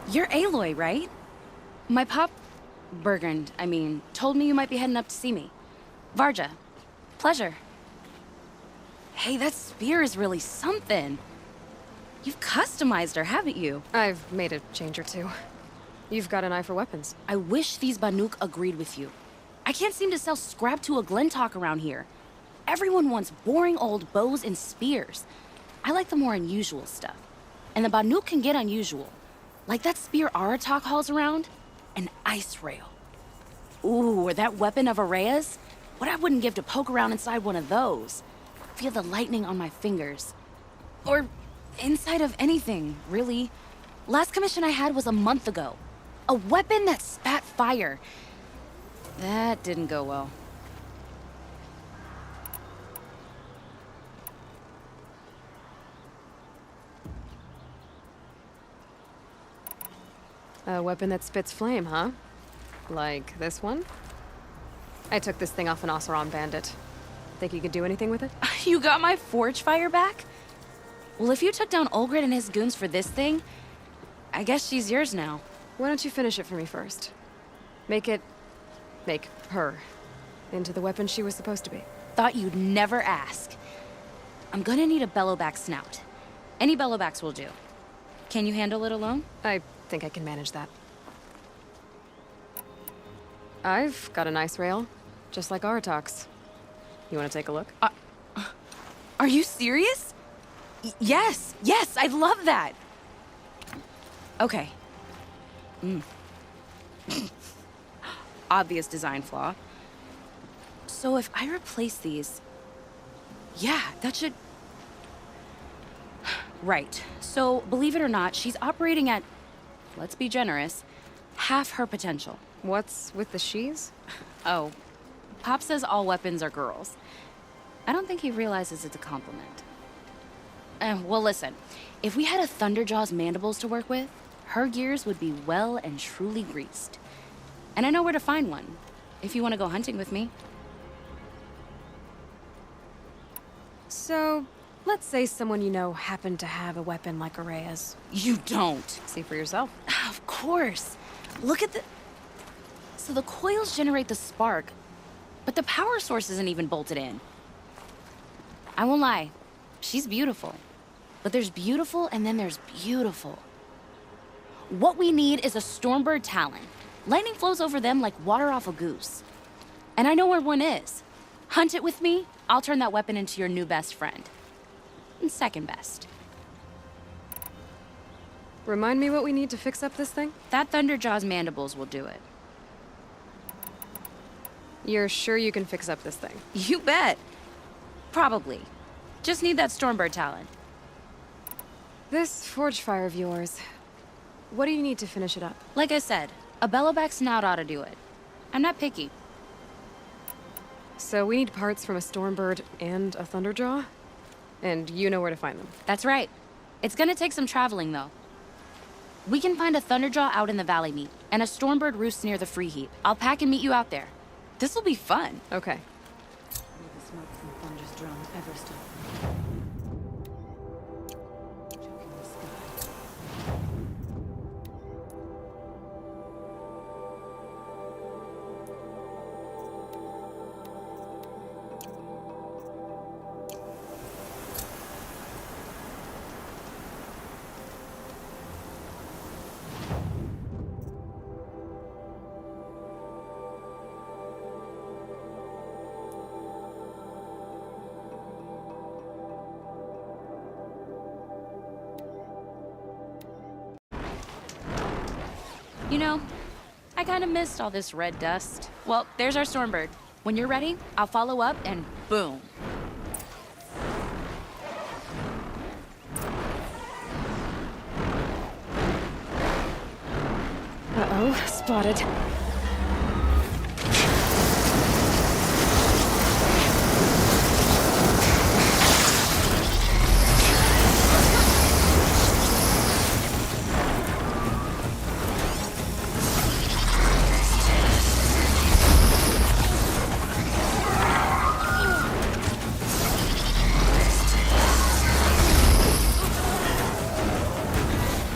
You're Aloy, right? My pop... Bergund, I mean, told me you might be heading up to see me. Varja. Pleasure. Hey, that spear is really something. You've customized her, haven't you? I've made a change or two. You've got an eye for weapons. I wish these Banuk agreed with you. I can't seem to sell scrap to a Glentalk around here. Everyone wants boring old bows and spears. I like the more unusual stuff. And the Banuk can get unusual. Like that spear Aratak hauls around. An icerail. Ooh, or that weapon of Araya's? What I wouldn't give to poke around inside one of those. Feel the lightning on my fingers. Or inside of anything, really. Last commission I had was a month ago. A weapon that spat fire. That didn't go well. A weapon that spits flame, huh? Like this one? I took this thing off an Oseram bandit. Think you could do anything with it? You got my forgefire back? Well, if you took down Olgrid and his goons for this thing, I guess she's yours now. Why don't you finish it for me first? Make her into the weapon she was supposed to be. Thought you'd never ask. I'm gonna need a bellowback snout. Any bellowbacks will do. Can you handle it alone? I think I can manage that. I've got an icerail, just like Aratak's. You want to take a look? Are you serious? Yes, I'd love that. Okay. Obvious design flaw. So if I replace these... Yeah, that should... Right. So, believe it or not, she's operating at, let's be generous, half her potential. What's with the she's? Oh, Pop says all weapons are girls. I don't think he realizes it's a compliment. Well, listen. If we had a Thunderjaw's mandibles to work with, her gears would be well and truly greased. And I know where to find one, if you want to go hunting with me. So, let's say someone you know happened to have a weapon like Araya's. You don't. See for yourself. Of course. Look at the... So the coils generate the spark, but the power source isn't even bolted in. I won't lie. She's beautiful. But there's beautiful and then there's beautiful. What we need is a Stormbird Talon. Lightning flows over them like water off a goose. And I know where one is. Hunt it with me, I'll turn that weapon into your new best friend. And second best. Remind me what we need to fix up this thing? That Thunderjaw's mandibles will do it. You're sure you can fix up this thing? You bet. Probably. Just need that Stormbird Talon. This forgefire of yours, what do you need to finish it up? Like I said, a bellowback snout ought to do it. I'm not picky. So we need parts from a Stormbird and a Thunderjaw? And you know where to find them? That's right. It's gonna take some traveling, though. We can find a Thunderjaw out in the Valley Meat, and a Stormbird roosts near the Free Heap. I'll pack and meet you out there. This'll be fun. Okay. Will the smoke from Thunder's drum ever stop? Choking the sky. You know, I kind of missed all this red dust. Well, there's our Stormbird. When you're ready, I'll follow up and boom. Uh-oh, spotted.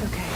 Okay.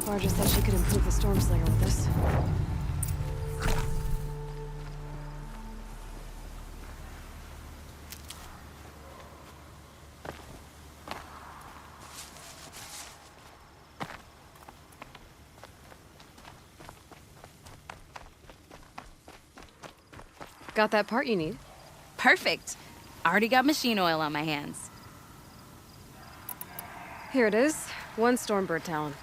Varja said she could improve the stormslinger with this. Got that part you need? Perfect. Already got machine oil on my hands. Here it is. 1 Stormbird talon.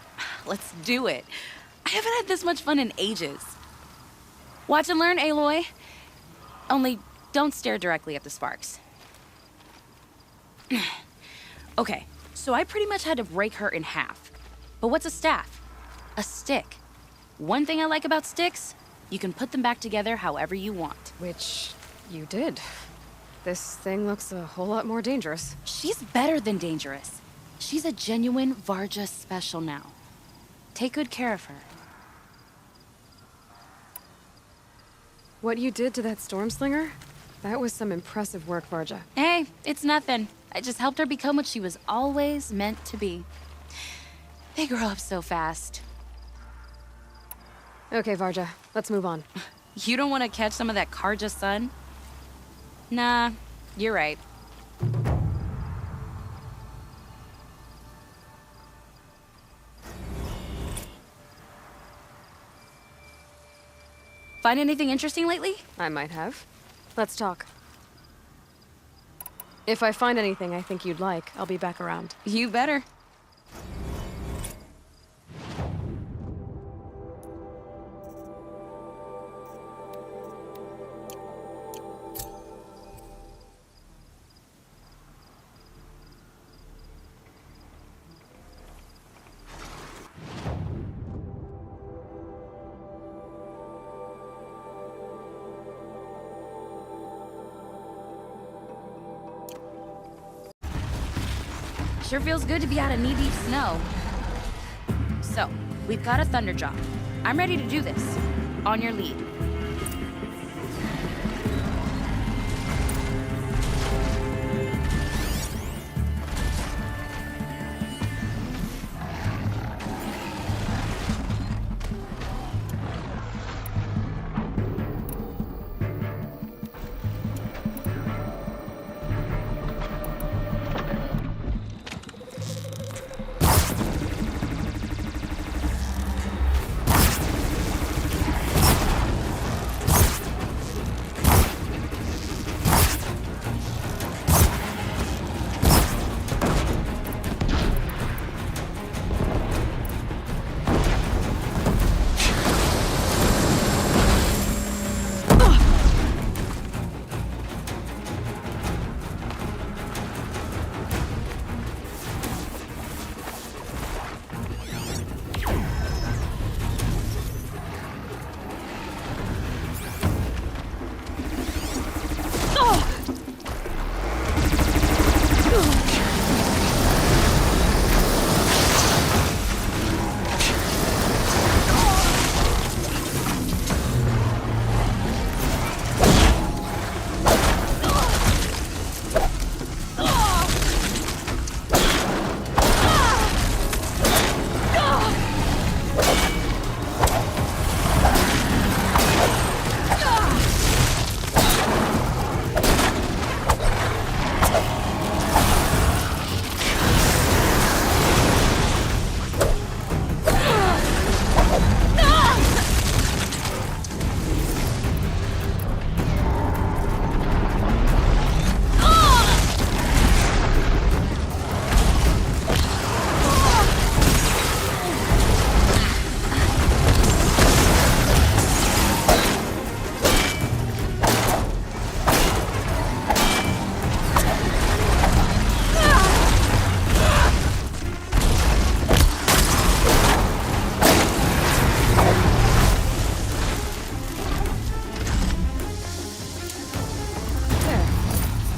Let's do it. I haven't had this much fun in ages. Watch and learn, Aloy. Only don't stare directly at the sparks. Okay, so I pretty much had to break her in half. But what's a staff? A stick. One thing I like about sticks, you can put them back together however you want. Which you did. This thing looks a whole lot more dangerous. She's better than dangerous. She's a genuine Varja special now. Take good care of her. What you did to that stormslinger? That was some impressive work, Varja. Hey, it's nothing. I just helped her become what she was always meant to be. They grow up so fast. Okay, Varja, let's move on. You don't want to catch some of that Karja sun? Nah, you're right. Find anything interesting lately? I might have. Let's talk. If I find anything I think you'd like, I'll be back around. You better. Sure feels good to be out of knee-deep snow. So, we've got a thunder drop. I'm ready to do this. On your lead.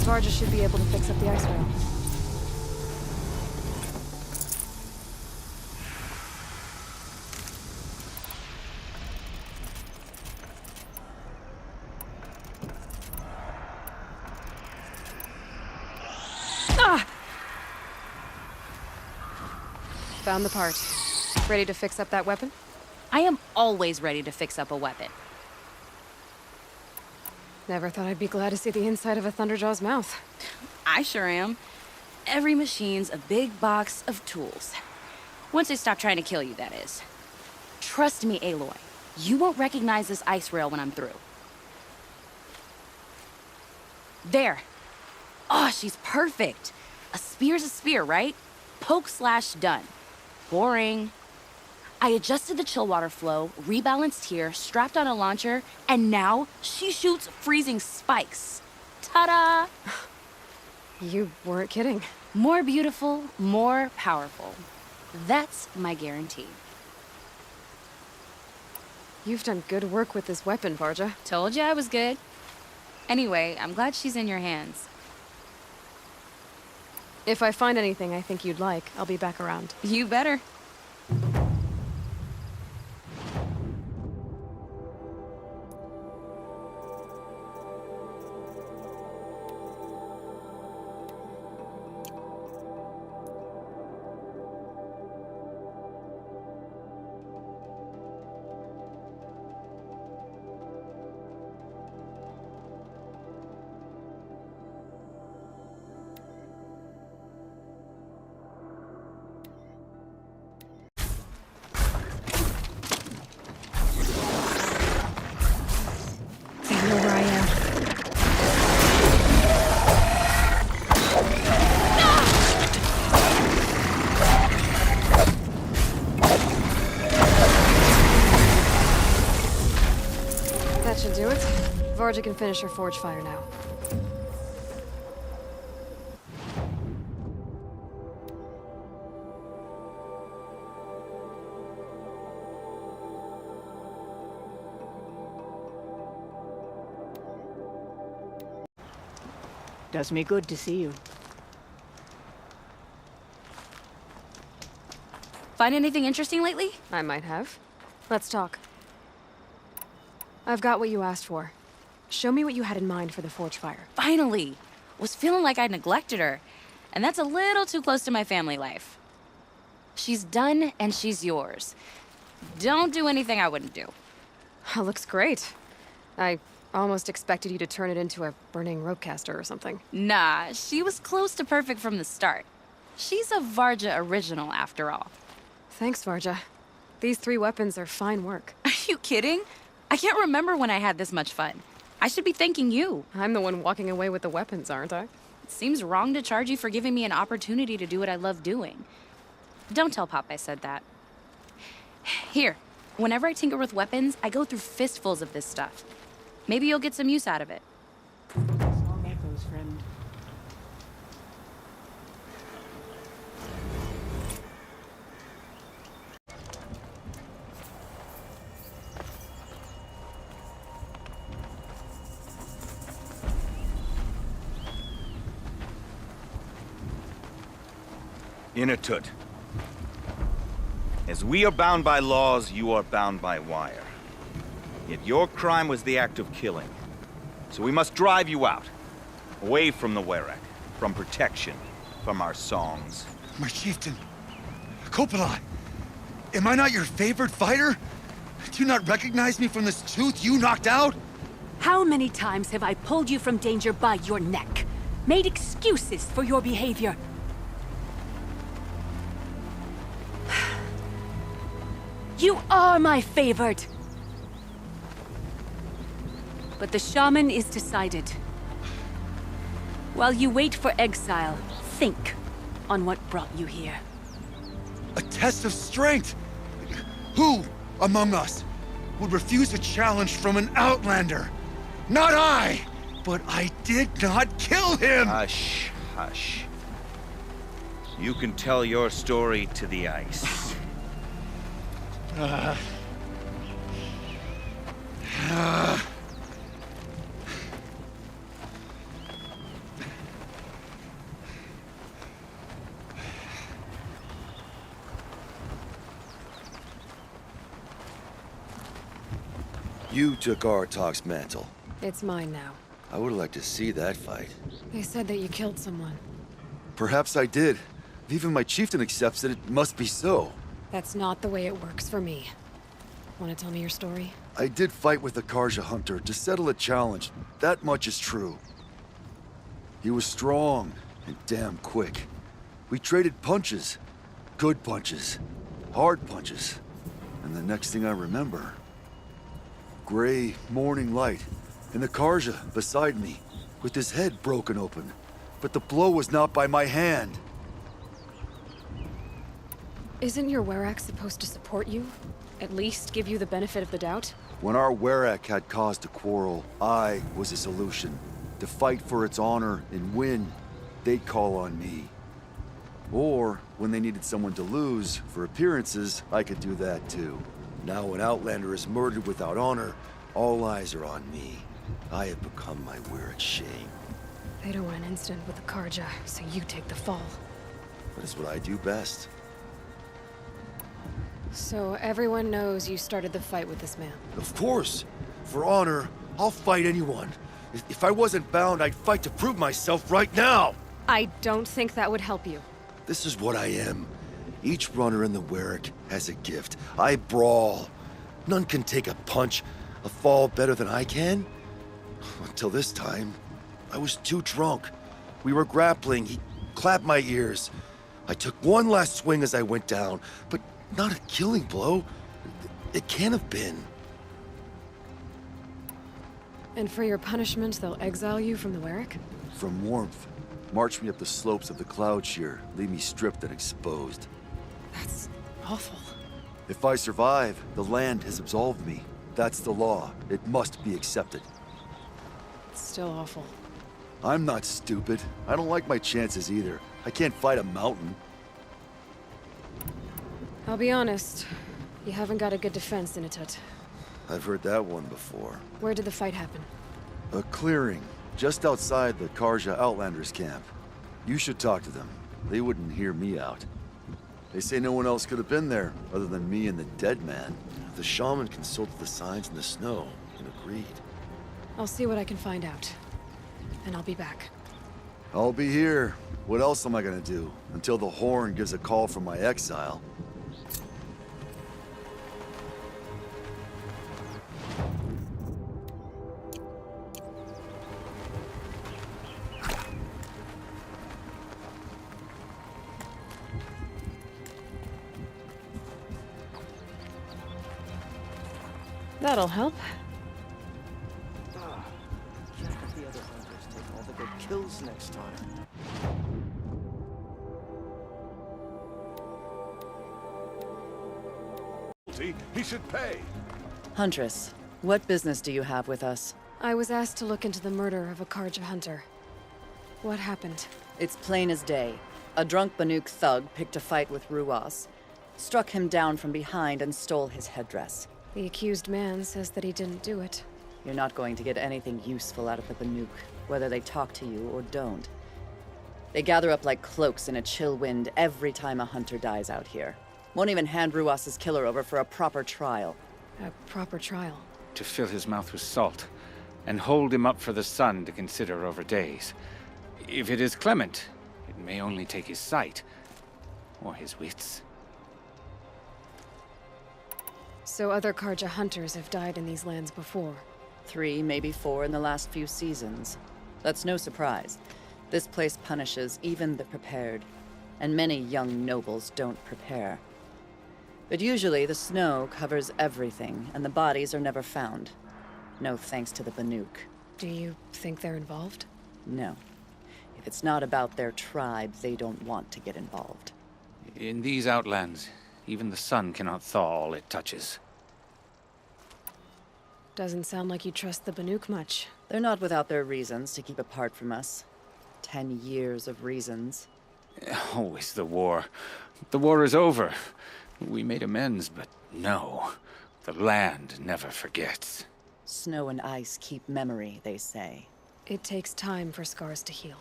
Varja should be able to fix up the icerail. Ah! Found the part. Ready to fix up that weapon? I am always ready to fix up a weapon. Never thought I'd be glad to see the inside of a Thunderjaw's mouth. I sure am. Every machine's a big box of tools. Once they stop trying to kill you, that is. Trust me, Aloy. You won't recognize this icerail when I'm through. There. Oh, she's perfect. A spear's a spear, right? Poke slash done. Boring. I adjusted the chill water flow, rebalanced here, strapped on a launcher, and now she shoots freezing spikes. Ta-da! You weren't kidding. More beautiful, more powerful. That's my guarantee. You've done good work with this weapon, Varja. Told you I was good. Anyway, I'm glad she's in your hands. If I find anything I think you'd like, I'll be back around. You better. I know where I am. That should do it. Varja can finish her forgefire now. Does me good to see you. Find anything interesting lately? I might have. Let's talk. I've got what you asked for. Show me what you had in mind for the forgefire. Finally! Was feeling like I neglected her. And that's a little too close to my family life. She's done and she's yours. Don't do anything I wouldn't do. Looks great. I almost expected you to turn it into a burning ropecaster or something. Nah, she was close to perfect from the start. She's a Varja original, after all. Thanks, Varja. These 3 weapons are fine work. Are you kidding? I can't remember when I had this much fun. I should be thanking you. I'm the one walking away with the weapons, aren't I? It seems wrong to charge you for giving me an opportunity to do what I love doing. Don't tell Pop I said that. Here, whenever I tinker with weapons, I go through fistfuls of this stuff. Maybe you'll get some use out of it. Long echoes, friend. Inatut. As we are bound by laws, you are bound by wire. Yet your crime was the act of killing. So we must drive you out. Away from the Werek, from protection, from our songs. My chieftain, Kopalai, am I not your favorite fighter? Do you not recognize me from this tooth you knocked out? How many times have I pulled you from danger by your neck? Made excuses for your behavior? You are my favorite! But the shaman is decided. While you wait for exile, think on what brought you here. A test of strength! Who among us would refuse a challenge from an outlander? Not I! But I did not kill him! Hush, hush. You can tell your story to the ice. You took Artok's mantle. It's mine now. I would like to see that fight. They said that you killed someone. Perhaps I did. If even my chieftain accepts it, it must be so. That's not the way it works for me. Want to tell me your story? I did fight with the Karja hunter to settle a challenge. That much is true. He was strong and damn quick. We traded punches. Good punches. Hard punches. And the next thing I remember... gray morning light, and the Karja beside me, with his head broken open. But the blow was not by my hand. Isn't your Werak supposed to support you? At least give you the benefit of the doubt? When our Werak had cause to quarrel, I was a solution. To fight for its honor and win, they'd call on me. Or, when they needed someone to lose, for appearances, I could do that too. Now an Outlander is murdered without honor, all eyes are on me. I have become my Werak's shame. They don't want an incident with the Karja, so you take the fall. That is what I do best. So everyone knows you started the fight with this man. Of course! For honor, I'll fight anyone. If I wasn't bound, I'd fight to prove myself right now! I don't think that would help you. This is what I am. Each runner in the Werak has a gift. I brawl. None can take a punch, a fall better than I can. Until this time, I was too drunk. We were grappling. He clapped my ears. I took one last swing as I went down, but not a killing blow. It can't have been. And for your punishment, they'll exile you from the Werak? From warmth. March me up the slopes of the cloud shear, leave me stripped and exposed. That's awful. If I survive, the land has absolved me. That's the law. It must be accepted. It's still awful. I'm not stupid. I don't like my chances either. I can't fight a mountain. I'll be honest. You haven't got a good defense, Initut. I've heard that one before. Where did the fight happen? A clearing, just outside the Karja Outlanders camp. You should talk to them. They wouldn't hear me out. They say no one else could have been there, other than me and the dead man. The shaman consulted the signs in the snow and agreed. I'll see what I can find out. And I'll be back. I'll be here. What else am I gonna do? Until the horn gives a call from my exile. That'll help. Just let the other hunters take all the good kills next time. He should pay. Huntress, what business do you have with us? I was asked to look into the murder of a Karja hunter. What happened? It's plain as day. A drunk Banuk thug picked a fight with Ruas, struck him down from behind and stole his headdress. The accused man says that he didn't do it. You're not going to get anything useful out of the Banuk, whether they talk to you or don't. They gather up like cloaks in a chill wind every time a hunter dies out here. Won't even hand Ruas's killer over for a proper trial. A proper trial. To fill his mouth with salt, and hold him up for the sun to consider over days. If it is clement, it may only take his sight, or his wits. So other Karja hunters have died in these lands before? 3, maybe 4 in the last few seasons. That's no surprise. This place punishes even the prepared, and many young nobles don't prepare. But usually the snow covers everything, and the bodies are never found. No thanks to the Banuk. Do you think they're involved? No. If it's not about their tribe, they don't want to get involved. In these outlands, even the sun cannot thaw all it touches. Doesn't sound like you trust the Banuk much. They're not without their reasons to keep apart from us. 10 years of reasons. Always the war. The war is over. We made amends, but no. The land never forgets. Snow and ice keep memory, they say. It takes time for scars to heal.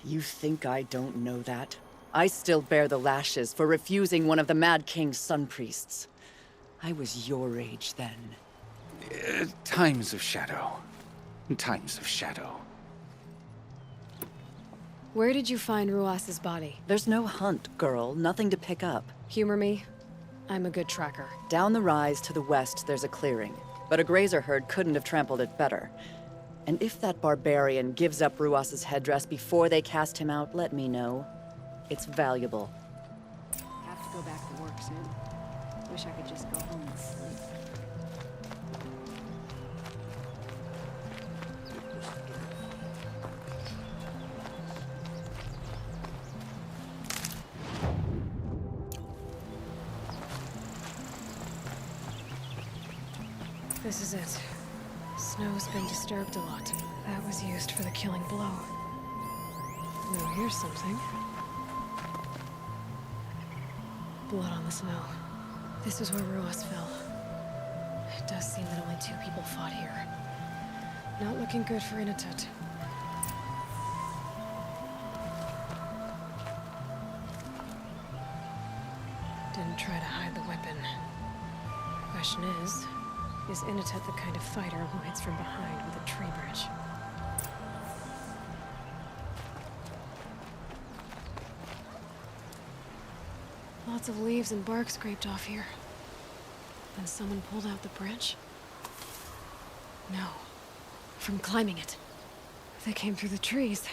You think I don't know that? I still bear the lashes for refusing one of the Mad King's sun priests. I was your age then. Times of shadow. Times of shadow. Where did you find Ruas's body? There's no hunt, girl. Nothing to pick up. Humor me. I'm a good tracker. Down the rise to the west, there's a clearing, but a grazer herd couldn't have trampled it better. And if that barbarian gives up Ruas's headdress before they cast him out, let me know. It's valuable. Have to go back to work soon. Wish I could just go home and sleep. This is it. Snow's been disturbed a lot. That was used for the killing blow. Now here's something. Blood on the snow. This is where Ruas fell. It does seem that only 2 people fought here. Not looking good for Inatut. Didn't try to hide the weapon. Question is Inatut the kind of fighter who hits from behind with a tree bridge? Lots of leaves and bark scraped off here. Then someone pulled out the branch? No. From climbing it. They came through the trees.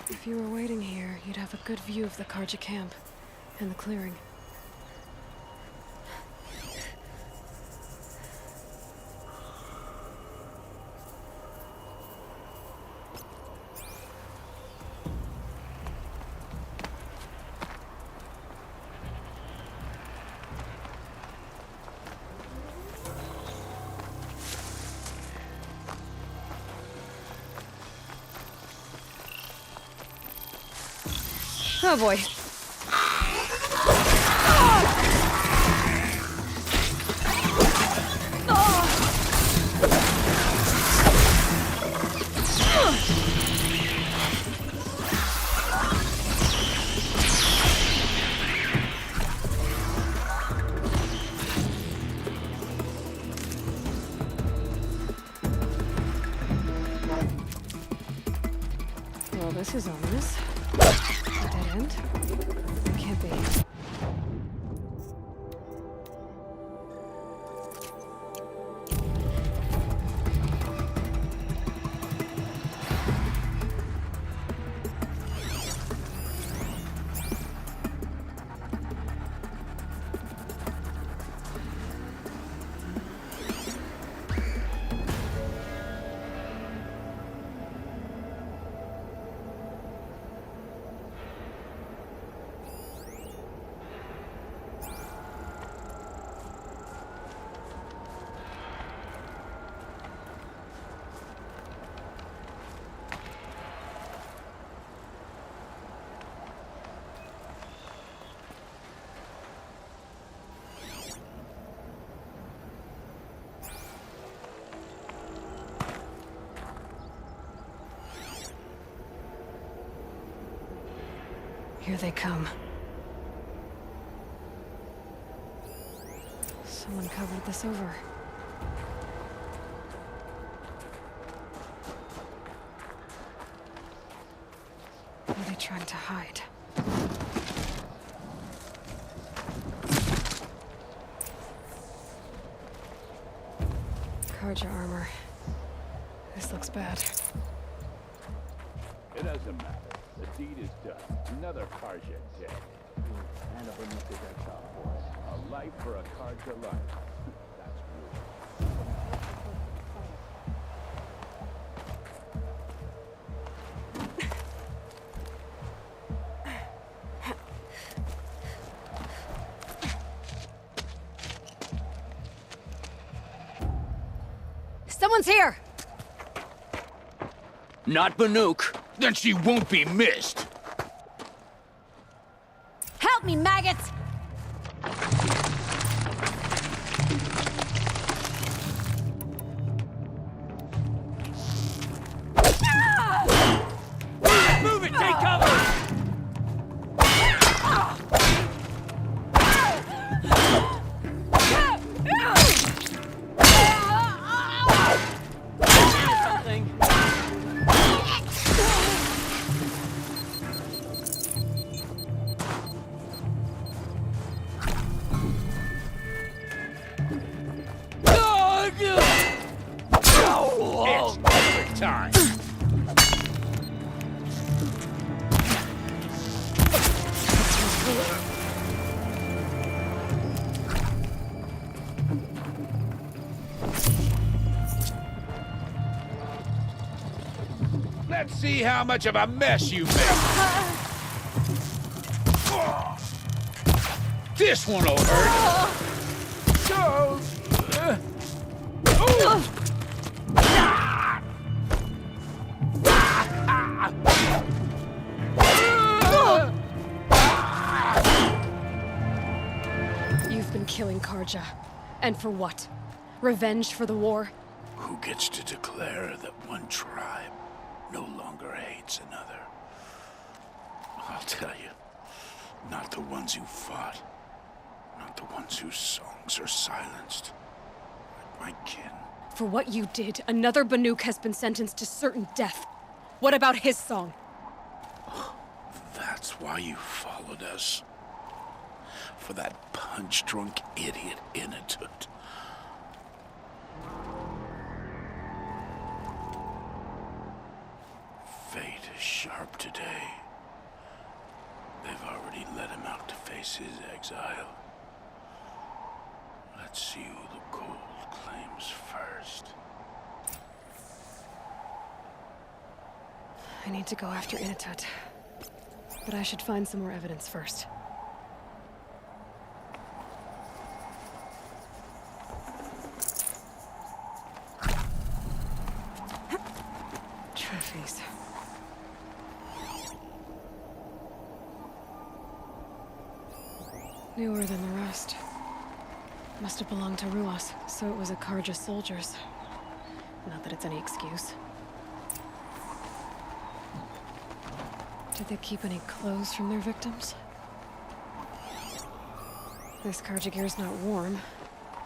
If you were waiting here, you'd have a good view of the Karja camp and the clearing. Oh boy. Well, this is ominous. A dead end? It can't be. Here they come. Someone covered this over. What are they trying to hide? Karja armor. This looks bad. It doesn't matter. The deed is done. Another Karja dead. And a Banuka exile boy. A life for a Karja life. That's rude. Someone's here! Not Banuk. Then she won't be missed. Help me, maggots! Move it! Take cover! Time. Let's see how much of a mess you make. This one'll hurt. You've been killing Karja. And for what? Revenge for the war? Who gets to declare that one tribe no longer hates another? I'll tell you, not the ones who fought, not the ones whose songs are silenced, like my kin. For what you did, another Banuk has been sentenced to certain death. What about his song? That's why you followed us. For that punch-drunk idiot Inatut. Fate is sharp today. They've already let him out to face his exile. Let's see who the gold claims first. I need to go after Inatut. But I should find some more evidence first. Trophies. Newer than the rest. Must have belonged to Ruas, so it was a Karja soldiers. Not that it's any excuse. Did they keep any clothes from their victims? This Karja gear's not warm,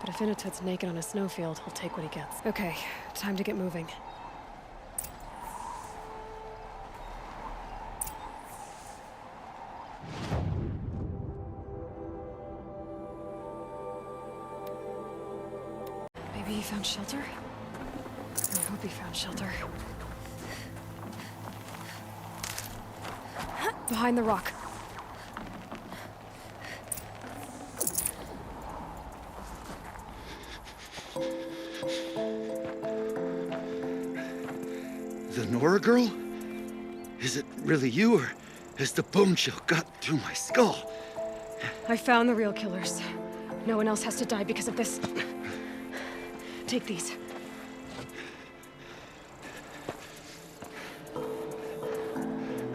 but if Inatut's naked on a snowfield, he'll take what he gets. Okay, time to get moving. Maybe he found shelter? I hope he found shelter. Behind the rock. The Nora girl? Is it really you, or has the bone chill got through my skull? I found the real killers. No one else has to die because of this. Take these.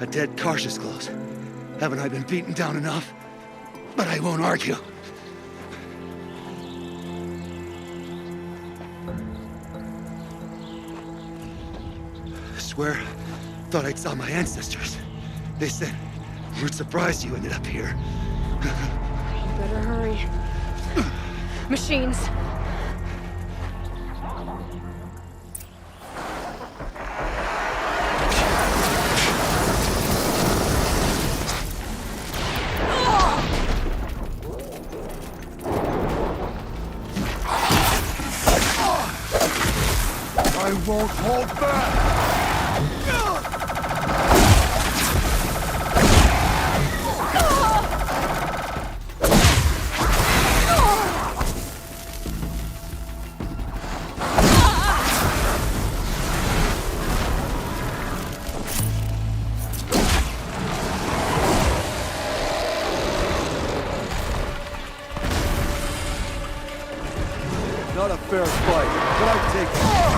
A dead Karja's clothes. Haven't I been beaten down enough? But I won't argue. I swear, thought I'd saw my ancestors. They said, we're surprised you ended up here. You better hurry. Machines. I won't hold back! Not a fair fight, but I take it.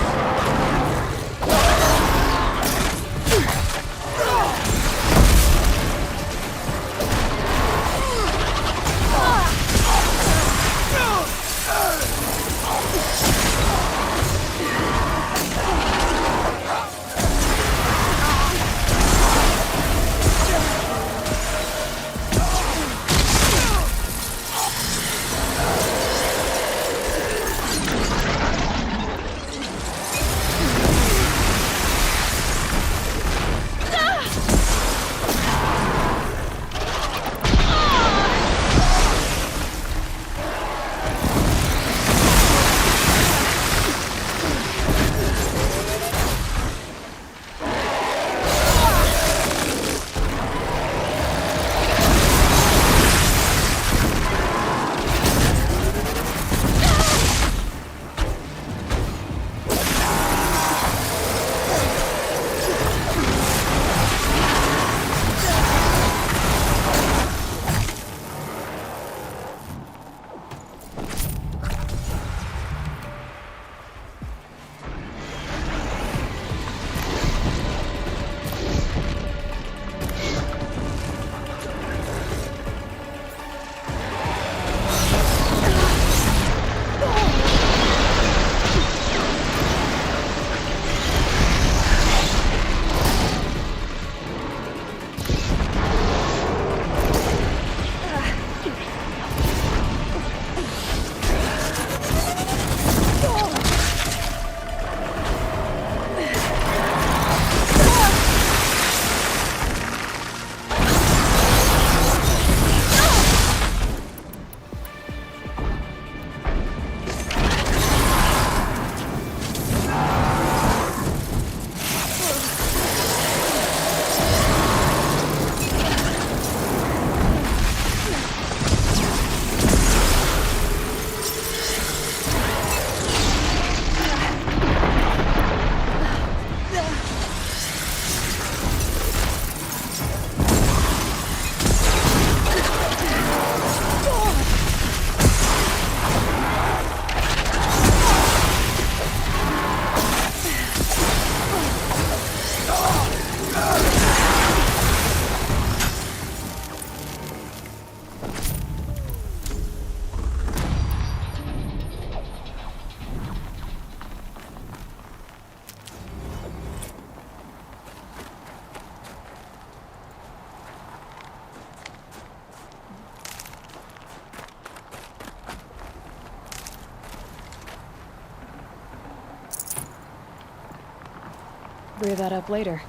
Brew that up later.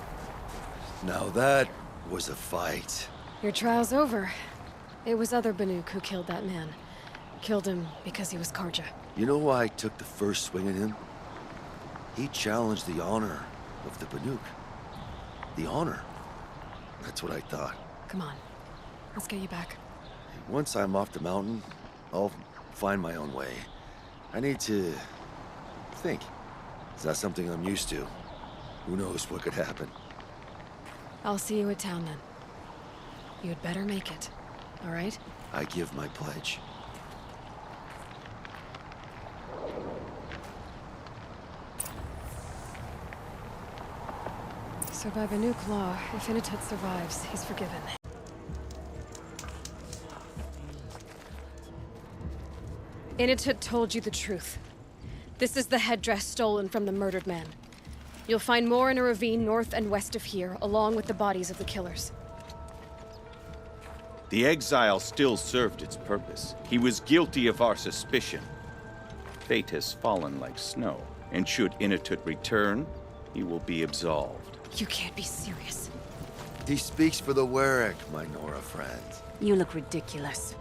Now that was a fight. Your trial's over. It was other Banuk who killed that man. Killed him because he was Karja. You know why I took the first swing at him? He challenged the honor of the Banuk. The honor. That's what I thought. Come on. Let's get you back. Once I'm off the mountain, I'll find my own way. I need to think. It's not something I'm used to. Who knows what could happen? I'll see you at town then. You'd better make it. All right? I give my pledge. So by Banuk law, if Initut survives, he's forgiven. Initut told you the truth. This is the headdress stolen from the murdered man. You'll find more in a ravine north and west of here, along with the bodies of the killers. The exile still served its purpose. He was guilty of our suspicion. Fate has fallen like snow, and should Initut return, he will be absolved. You can't be serious. He speaks for the Warwick, my Nora friend. You look ridiculous.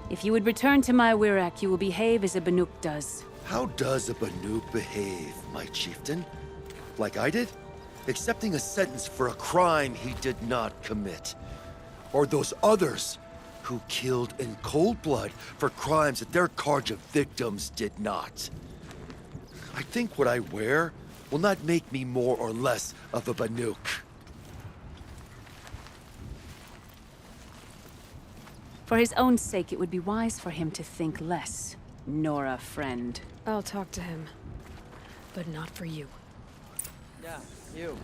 If you would return to my Wirrak, you will behave as a Banuk does. How does a Banuk behave, my chieftain? Like I did? Accepting a sentence for a crime he did not commit. Or those others who killed in cold blood for crimes that their Karja victims did not. I think what I wear will not make me more or less of a Banuk. For his own sake, it would be wise for him to think less. Nora, friend. I'll talk to him. But not for you. Yeah, you.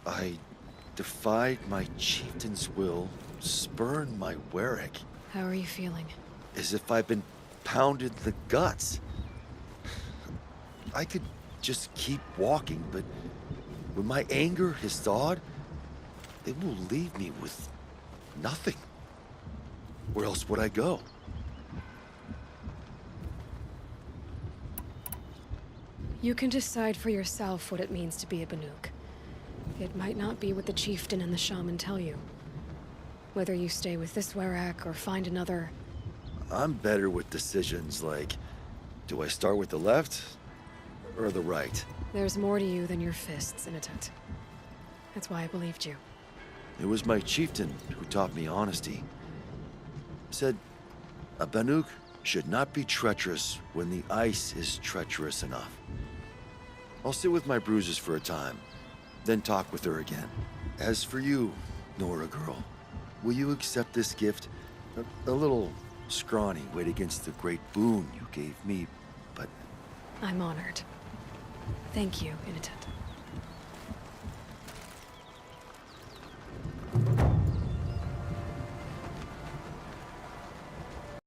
I defied my chieftain's will, spurned my Warwick, How are you feeling? as if I've been pounded in the guts. I could just keep walking, but when my anger has thawed, it will leave me with nothing. Where else would I go? You can decide for yourself what it means to be a Banuk. It might not be what the chieftain and the shaman tell you. Whether you stay with this Werak or find another... I'm better with decisions like, do I start with the left or the right? There's more to you than your fists, Inatet. That's why I believed you. It was my chieftain who taught me honesty. Said, a Banuk should not be treacherous when the ice is treacherous enough. I'll sit with my bruises for a time, then talk with her again. As for you, Nora girl, will you accept this gift? A little scrawny weighed against the great boon you gave me, but... I'm honored. Thank you, Inatet.